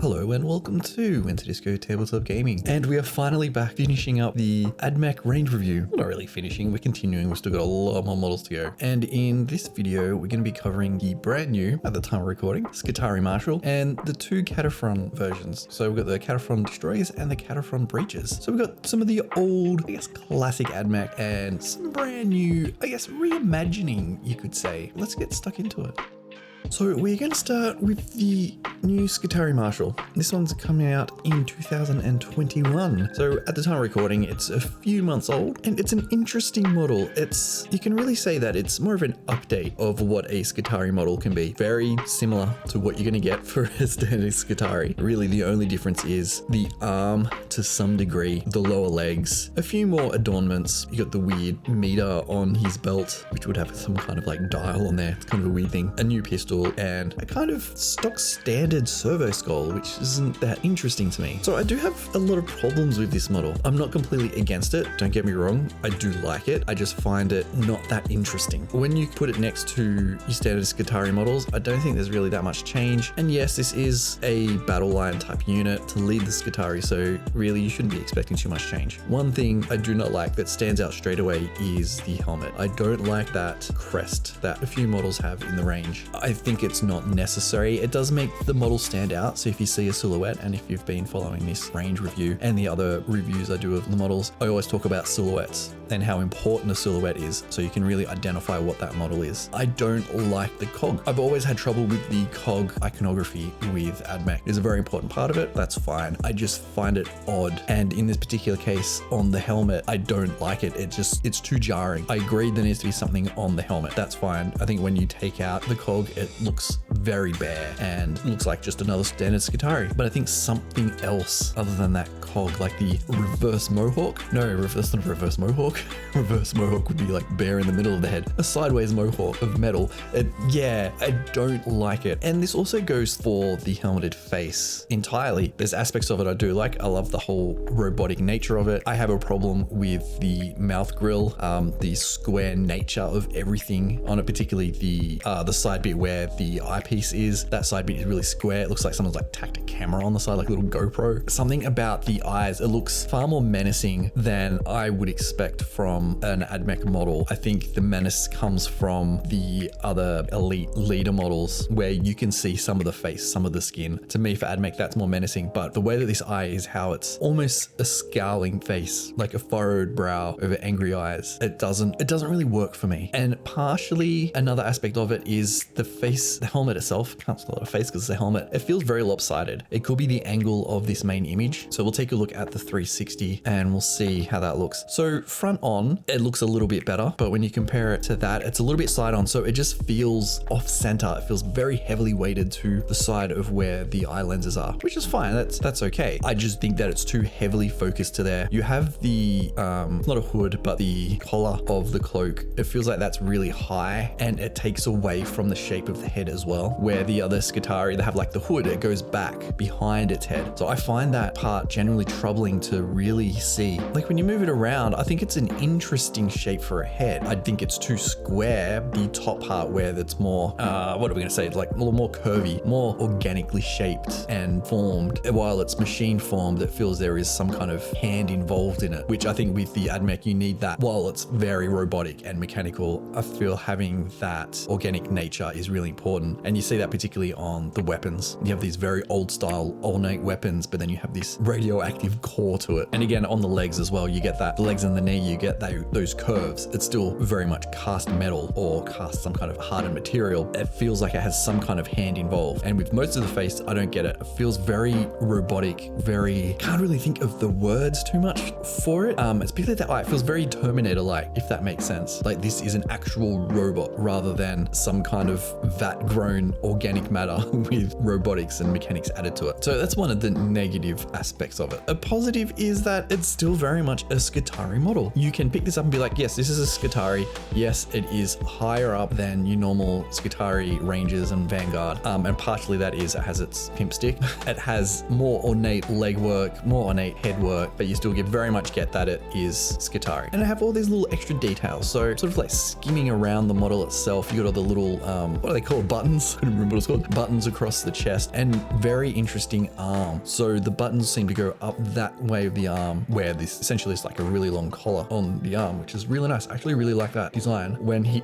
Hello and welcome to Disco Tabletop Gaming. And we are finally back finishing up the AdMech range review. Well, not really finishing, we're continuing, we've still got a lot more models to go. And in this video, we're going to be covering the brand new, at the time of recording, Skitarii Marshal and the two Kataphron versions. So we've got the Kataphron Destroyers and the Kataphron Breaches. So we've got some of the old, I guess, classic AdMech and some brand new, I guess, reimagining, you could say. Let's get stuck into it. So we're going to start with the new Skitarii Marshal. This one's coming out in 2021. So at the time of recording, it's a few months old and it's an interesting model. You can really say that it's more of an update of what a Skitarii model can be. Very similar to what you're going to get for a standard Skitarii. Really, the only difference is the arm to some degree, the lower legs, a few more adornments. You got the weird meter on his belt, which would have some kind of like dial on there. It's kind of a weird thing. A new pistol and a kind of stock standard servo skull, which isn't that interesting to me. So I do have a lot of problems with this model. I'm not completely against it, don't get me wrong. I do like it. I just find it not that interesting. When you put it next to your standard Skitarii models, I don't think there's really that much change. And yes, this is a battle line type unit to lead the Skitarii, so really you shouldn't be expecting too much change. One thing I do not like that stands out straight away is the helmet. I don't like that crest that a few models have in the range. I think it's not necessary. It does make the model stand out. So if you see a silhouette, and if you've been following this range review and the other reviews I do of the models, I always talk about silhouettes and how important a silhouette is, so you can really identify what that model is. I don't like the cog. I've always had trouble with the cog iconography with AdMech. It's a very important part of it. That's fine. I just find it odd. And in this particular case, on the helmet, I don't like it. It's too jarring. I agree there needs to be something on the helmet. That's fine. I think when you take out the cog, it looks very bare and looks like just another standard Skitarii. But I think something else other than that cog, like the reverse mohawk. No, that's not a reverse mohawk. Reverse mohawk would be like bare in the middle of the head. A sideways mohawk of metal. Yeah, I don't like it. And this also goes for the helmeted face entirely. There's aspects of it I do like. I love the whole robotic nature of it. I have a problem with the mouth grill, the square nature of everything on it, particularly the side bit where the eyepiece is. That side bit is really square. It looks like someone's like tacked a camera on the side, like a little GoPro. Something about the eyes, it looks far more menacing than I would expect from an AdMech model. I think the menace comes from the other elite leader models where you can see some of the face, some of the skin. To me, for AdMech, that's more menacing, but the way that this eye is, how it's almost a scowling face, like a furrowed brow over angry eyes. It doesn't really work for me. And partially another aspect of it is the face, the helmet itself. Can't call it a face because it's a helmet. It feels very lopsided. It could be the angle of this main image. So we'll take a look at the 360 and we'll see how that looks. So front on, it looks a little bit better, but when you compare it to that, it's a little bit side on. So it just feels off center. It feels very heavily weighted to the side of where the eye lenses are, which is fine. That's okay. I just think that it's too heavily focused to there. You have the, not a hood, but the collar of the cloak. It feels like that's really high and it takes away from the shape of the head as well, where the other Skitarii, they have like the hood, it goes back behind its head. So I find that part generally troubling to really see. Like when you move it around, I think it's an interesting shape for a head. I think it's too square. The top part where that's more, what are we gonna say? It's like a little more curvy, more organically shaped and formed. While it's machine formed, it feels there is some kind of hand involved in it, which I think with the AdMech, you need that. While it's very robotic and mechanical, I feel having that organic nature is really important. And you see that particularly on the weapons. You have these very old style ornate weapons, but then you have this radioactive core to it. And again, on the legs as well, you get that. The legs and the knee, you get those curves. It's still very much cast metal or cast some kind of hardened material. It feels like it has some kind of hand involved. And with most of the face, I don't get it. It feels very robotic, can't really think of the words too much for it. It's particularly that eye. It feels very Terminator-like, if that makes sense. Like this is an actual robot rather than some kind of vat-grown organic matter with robotics and mechanics added to it. So that's one of the negative aspects of it. A positive is that it's still very much a Skitarii model. You can pick this up and be like, yes, this is a Skitarii. Yes, it is higher up than your normal Skitarii Rangers and Vanguard. And partially that is it has its pimp stick. It has more ornate leg work, more ornate head work, but you still very much get that it is Skitarii. And I have all these little extra details. So sort of like skimming around the model itself, you got all the little, what do they called buttons. I don't remember what it's called. Buttons across the chest and very interesting arm. So the buttons seem to go up that way of the arm where this essentially is like a really long collar on the arm, which is really nice. I actually really like that design.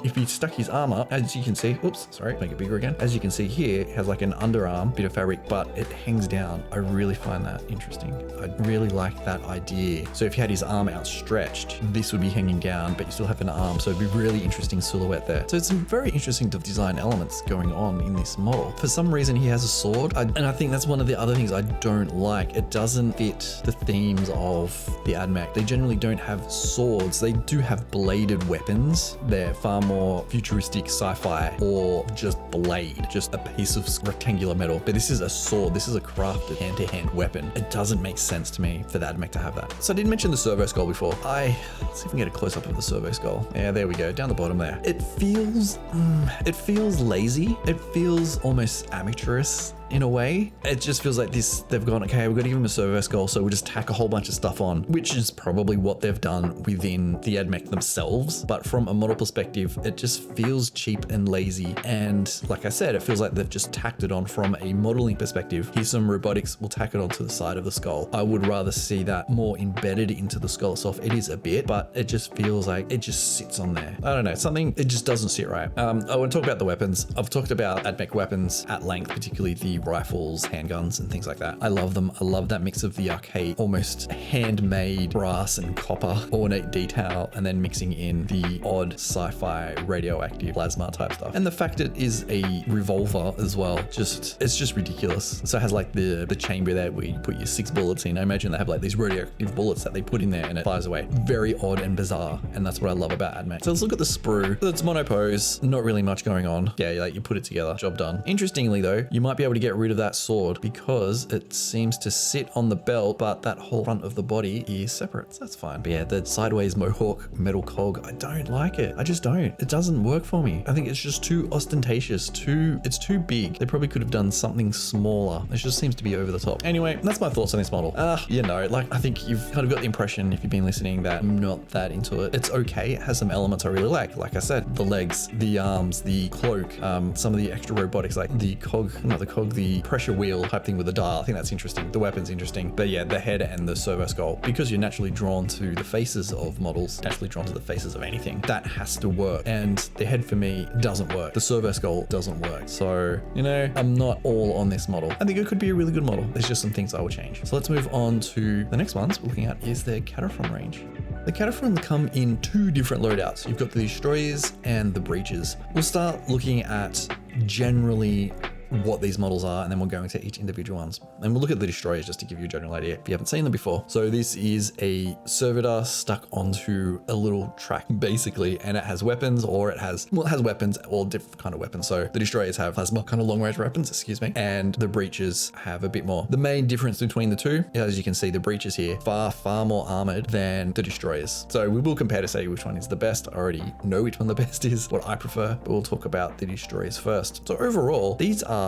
If he stuck his arm up, as you can see, oops, sorry, make it bigger again. As you can see here, it has like an underarm bit of fabric, but it hangs down. I really find that interesting. I really like that idea. So if you had his arm outstretched, this would be hanging down, but you still have an arm. So it'd be really interesting silhouette there. So it's some very interesting design elements going on in this model. For some reason, he has a sword. And I think that's one of the other things I don't like. It doesn't fit the themes of the AdMech. They generally don't have swords. They do have bladed weapons. They're far more futuristic sci-fi or just blade, just a piece of rectangular metal. But this is a sword. This is a crafted hand-to-hand weapon. It doesn't make sense to me for the AdMech to have that. So I did mention the servo skull before. Let's see if we can get a close-up of the servo skull. Yeah, there we go, down the bottom there. It feels lazy. It feels almost amateurish in a way. It just feels like this, they've gone, okay, we've got to give him a servo skull, so we'll just tack a whole bunch of stuff on, which is probably what they've done within the AdMech themselves. But from a model perspective, it just feels cheap and lazy. And like I said, it feels like they've just tacked it on from a modeling perspective. Here's some robotics, we'll tack it onto the side of the skull. I would rather see that more embedded into the skull itself. It is a bit, but it just feels like it just sits on there. I don't know, it just doesn't sit right. I want to talk about the weapons. I've talked about AdMech weapons at length, particularly the rifles, handguns, and things like that. I love them. I love that mix of the arcade, almost handmade brass and copper, ornate detail, and then mixing in the odd sci-fi radioactive plasma type stuff. And the fact it is a revolver as well, it's just ridiculous. So it has like the chamber there where you put your 6 bullets in. I imagine they have like these radioactive bullets that they put in there and it flies away. Very odd and bizarre. And that's what I love about AdMech. So let's look at the sprue. It's monopose, not really much going on. Yeah, like you put it together, job done. Interestingly though, you might be able to get rid of that sword because it seems to sit on the belt, but that whole front of the body is separate. So that's fine. But yeah, the sideways mohawk metal cog, I don't like it. I just don't. It doesn't work for me. I think it's just too ostentatious, it's too big. They probably could have done something smaller. It just seems to be over the top. Anyway, that's my thoughts on this model. Like I think you've kind of got the impression if you've been listening that I'm not that into it. It's okay. It has some elements I really like. Like I said, the legs, the arms, the cloak, some of the extra robotics, like the pressure wheel type thing with the dial. I think that's interesting. The weapon's interesting. But yeah, the head and the servo skull, because you're naturally drawn to the faces of models, naturally drawn to the faces of anything, that has to work. And the head for me doesn't work. The servo skull doesn't work. So, I'm not all on this model. I think it could be a really good model. There's just some things I would change. So let's move on to the next ones we're looking at is the Kataphron range. The Kataphron come in 2 different loadouts. You've got the destroyers and the breaches. We'll start looking at generally what these models are, and then we'll go into each individual ones. And we'll look at the destroyers just to give you a general idea if you haven't seen them before. So this is a servitor stuck onto a little track basically, and it has weapons, or it has weapons, all different kind of weapons. So the destroyers have plasma kind of long range weapons, and the breaches have a bit more. The main difference between the two, as you can see, the breaches here far more armored than the destroyers. So we will compare to say which one is the best. I already know which one the best is, what I prefer, but we'll talk about the destroyers first. So overall, these are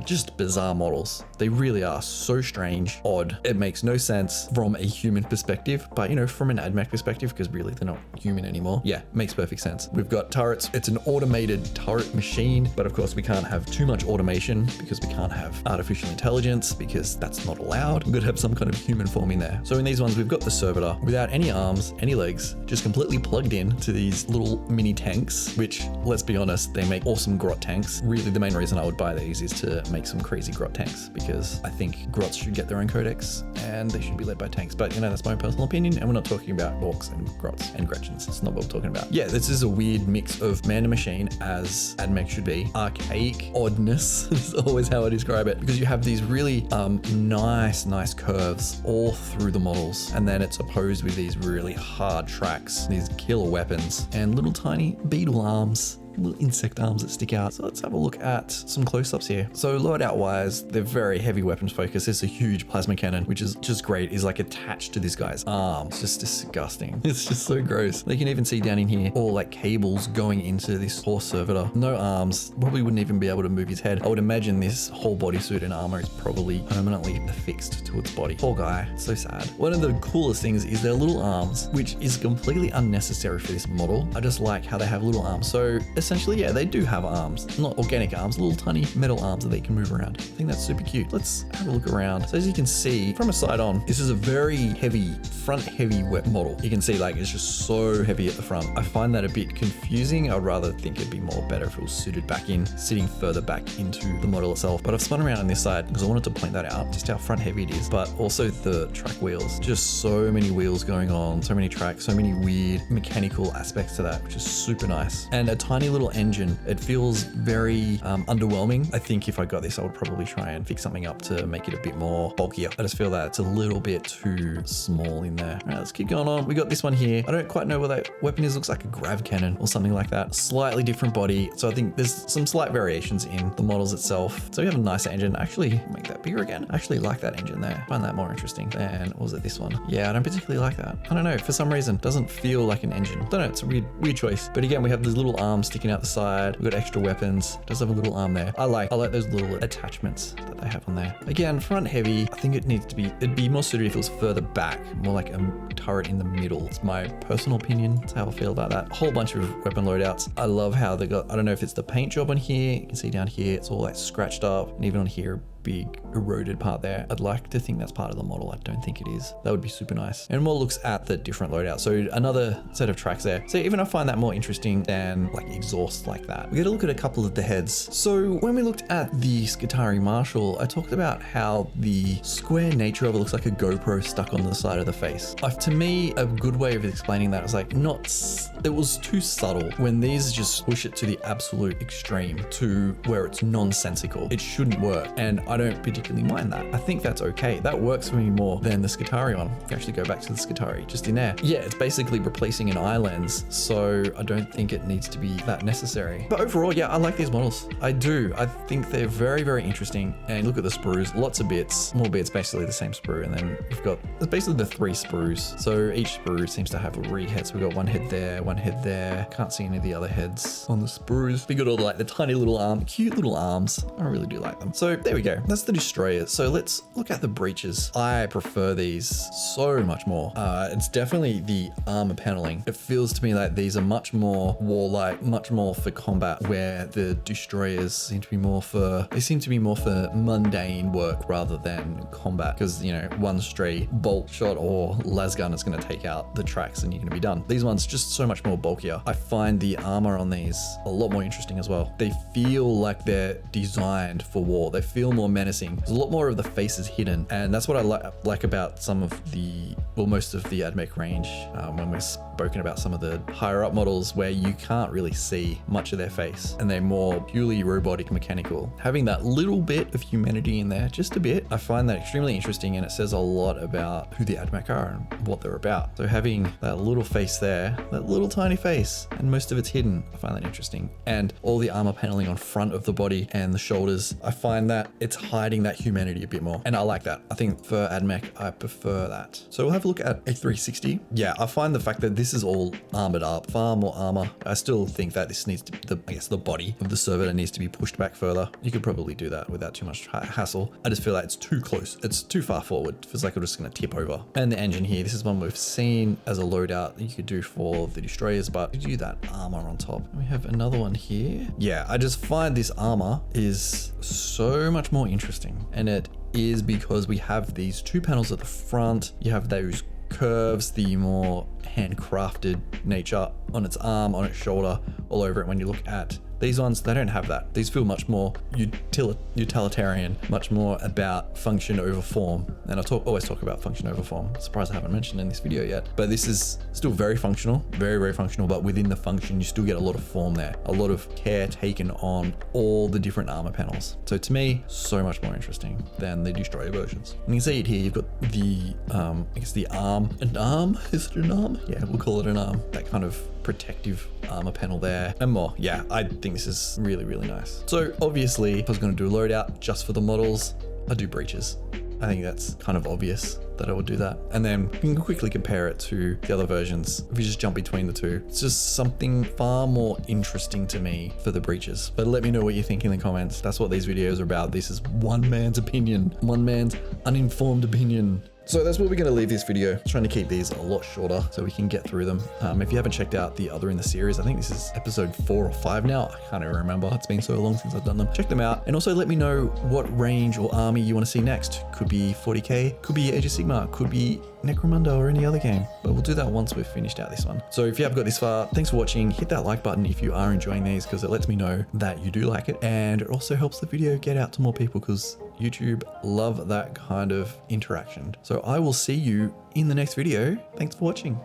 just bizarre models. They really are so strange, odd. It makes no sense from a human perspective, but from an AdMech perspective, because really they're not human anymore. Yeah, makes perfect sense. We've got turrets. It's an automated turret machine, but of course we can't have too much automation because we can't have artificial intelligence because that's not allowed. We've got to have some kind of human form in there. So in these ones, we've got the servitor without any arms, any legs, just completely plugged in to these little mini tanks, which let's be honest, they make awesome grot tanks. Really the main reason I would buy these is to make some crazy grot tanks, because I think grots should get their own codex and they should be led by tanks. But that's my personal opinion, and we're not talking about orcs and grots and Gretchens. It's not what we're talking about. Yeah, this is a weird mix of man and machine, as AdMech should be. Archaic oddness is always how I describe it, because you have these really nice curves all through the models, and then it's opposed with these really hard tracks, these killer weapons, and little tiny beetle arms, little insect arms that stick out. So let's have a look at some close-ups here. So loadout wise, they're very heavy weapons focused. There's a huge plasma cannon, which is just great, is like attached to this guy's arm. It's just disgusting. It's just so gross. You can even see down in here all like cables going into this poor servitor. No arms, probably wouldn't even be able to move his head. I would imagine this whole bodysuit and armor is probably permanently affixed to its body. Poor guy, so sad. One of the coolest things is their little arms, which is completely unnecessary for this model. I just like how they have little arms. So essentially, yeah, they do have arms, not organic arms, little tiny metal arms that they can move around. I think that's super cute. Let's have a look around. So as you can see from a side on, this is a very heavy, front heavy wet model. You can see like it's just so heavy at the front. I find that a bit confusing. I'd rather think it'd be more better if it was suited back in, sitting further back into the model itself. But I've spun around on this side because I wanted to point that out, just how front heavy it is, but also the track wheels. Just so many wheels going on, so many tracks, so many weird mechanical aspects to that, which is super nice. And a tiny little engine. It feels very underwhelming. I think if I got this, I would probably try and fix something up to make it a bit more bulkier. I just feel that it's a little bit too small in there. All right, let's keep going on. We got this one here. I don't quite know what that weapon is. Looks like a grav cannon or something like that. Slightly different body. So I think there's some slight variations in the models itself. So we have a nicer engine. Actually, make that bigger again. I actually like that engine there. I find that more interesting than, was it this one? Yeah, I don't particularly like that. I don't know, for some reason, it doesn't feel like an engine. I don't know, it's a weird choice. But again, we have these little arms sticking out the side. We've got extra weapons. It does have a little arm there. I like those little attachments that they have on there. Again, front heavy. I think it'd be more suited if it was further back, more like a turret in the middle. It's my personal opinion. That's how I feel about that. A whole bunch of weapon loadouts. I love how they got, I don't know if it's the paint job on here. You can see down here, it's all like scratched up, and even on here, big eroded part there. I'd like to think that's part of the model. I don't think it is. That would be super nice. And more looks at the different loadouts. So another set of tracks there. So even I find that more interesting than like exhaust like that. We got to look at a couple of the heads. So when we looked at the Skitarii Marshal, I talked about how the square nature of it looks like a GoPro stuck on the side of the face. To me, a good way of explaining that is like it was too subtle. When these just push it to the absolute extreme to where it's nonsensical, it shouldn't work. And I don't particularly mind that. I think that's okay. That works for me more than the Skitarii one. If you actually go back to the Skitarii, just in there. Yeah, it's basically replacing an eye lens. So I don't think it needs to be that necessary. But overall, yeah, I like these models. I do. I think they're very, very interesting. And look at the sprues, lots of bits, more bits, basically the same sprue. And then we've got, it's basically the 3 sprues. So each sprue seems to have a re-head. So we've got one head there, one head there. Can't see any of the other heads on the sprues. We got all the tiny little cute little arms. I really do like them. So there we go. That's the destroyers. So let's look at the breaches. I prefer these so much more. It's definitely the armor paneling. It feels to me like these are much more warlike, much more for combat, where the destroyers seem to be more for mundane work rather than combat, because you know, one stray bolt shot or lasgun is going to take out the tracks and you're going to be done. These ones just so much more bulkier. I find the armor on these a lot more interesting as well. They feel like they're designed for war. They feel more menacing. There's a lot more of the faces hidden, and that's what I like about some of the, well, most of the Admech range, when we're spoken about some of the higher up models where you can't really see much of their face and they're more purely robotic mechanical. Having that little bit of humanity in there, just a bit, I find that extremely interesting, and it says a lot about who the Admech are and what they're about. So having that little face there, that little tiny face, and most of it's hidden, I find that interesting. And all the armor paneling on front of the body and the shoulders, I find that it's hiding that humanity a bit more, and I like that. I think for Admech, I prefer that. So we'll have a look at a 360. Yeah, I find the fact that this is all armored up, far more armor. I still think that this needs to be, I guess the body of the servitor needs to be pushed back further. You could probably do that without too much hassle. I just feel like it's too close. It's too far forward. It feels like we're just going to tip over. And the engine here, this is one we've seen as a loadout that you could do for the destroyers, but you do that armor on top. We have another one here. Yeah, I just find this armor is so much more interesting, and it is because we have these 2 panels at the front. You have those curves, the more handcrafted nature on its arm, on its shoulder, all over it. When you look at these ones, they don't have that. These feel much more utilitarian, much more about function over form. And I always talk about function over form. Surprised I haven't mentioned in this video yet, but this is still very functional, very, very functional, but within the function, you still get a lot of form there, a lot of care taken on all the different armor panels. So to me, so much more interesting than the destroyer versions. And you can see it here, you've got the, I guess the arm, an arm? Is it an arm? Yeah, we'll call it an arm. That kind of protective armor panel there and more. Yeah, I think this is really, really nice. So obviously, if I was going to do a loadout just for the models, I'd do breaches. I think that's kind of obvious that I would do that. And then you can quickly compare it to the other versions. If you just jump between the two, it's just something far more interesting to me for the breaches. But let me know what you think in the comments. That's what these videos are about. This is one man's opinion, one man's uninformed opinion. So that's where we're going to leave this video. Trying to keep these a lot shorter so we can get through them. If you haven't checked out the other in the series, I think this is episode 4 or 5 now. I can't even remember. It's been so long since I've done them. Check them out. And also let me know what range or army you want to see next. Could be 40k, could be Age of Sigmar, could be Necromunda or any other game. But we'll do that once we've finished out this one. So if you have got this far, thanks for watching. Hit that like button if you are enjoying these, because it lets me know that you do like it. And it also helps the video get out to more people, because YouTube love that kind of interaction. So I will see you in the next video. Thanks for watching.